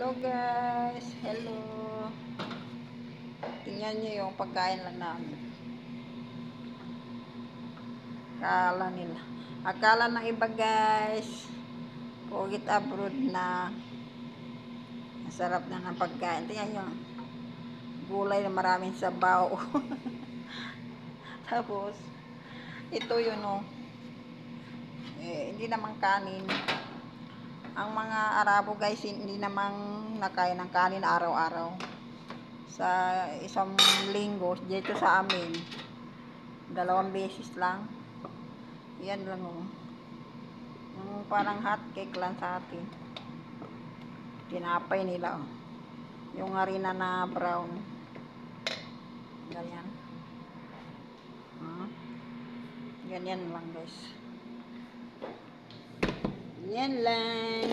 Hello guys, hello. Tingnan nyo yung pagkain lang namin. Akala ng iba guys, Pugit abroad na masarap na ng pagkain. Tingnan nyo, gulay na maraming sabaw. Tapos, ito yun oh, hindi naman kanin. Ang mga Arabo guys, hindi namang nakain ng kanin araw-araw. Sa isang linggo, dito sa amin, 2 beses lang. Yan lang oh. Yung parang hot cake lang sa atin. Tinapay nila oh. Yung harina na brown. Ganyan. Ganyan lang guys. Yan lang.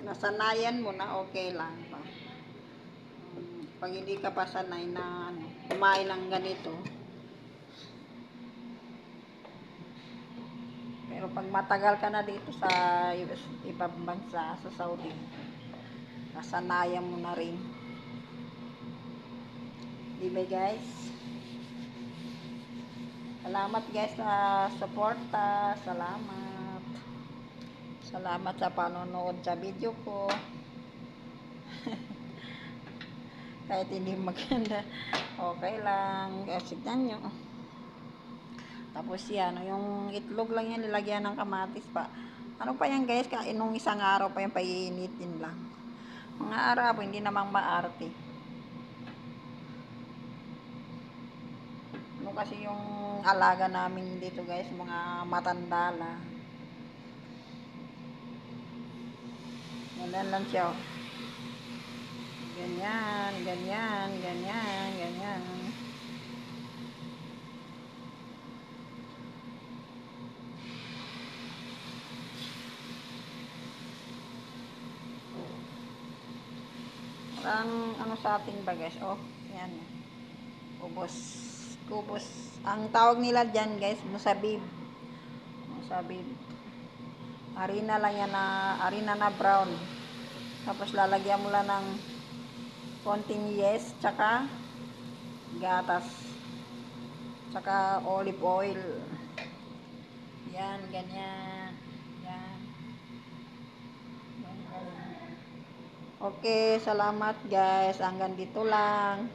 Nasanayan mo na, okay lang pa. Pag hindi ka pa sanay na kumain ng ganito, pero pag matagal ka na dito sa ibang bansa, sa Saudi, nasanayan mo na rin. Diba guys? Salamat guys sa suporta. Salamat. Salamat sa panonood sa video ko. Kahit hindi maganda, okay lang. Tignan nyo. Tapos yan, yung itlog lang yan, nilagyan ng kamatis pa. Ano pa yan guys, nung isang araw pa yan, paiinitin lang. Mga Arabo, hindi namang maarte. Ano kasi yung alaga namin dito guys, mga matandala. Ganyan lang siya. Ganyan, ganyan, ganyan, ganyan. Parang ano sa atin ba guys? Oh, yan. Kubos. Kubos. Ang tawag nila dyan guys, musabib. Musabib. Harina lang yan na, harina na brown. Tapos lalagyan mo lang ng konting yes, tsaka gatas. Tsaka olive oil. Yan, ganyan. Yan. Okay, salamat guys. Hanggang dito lang.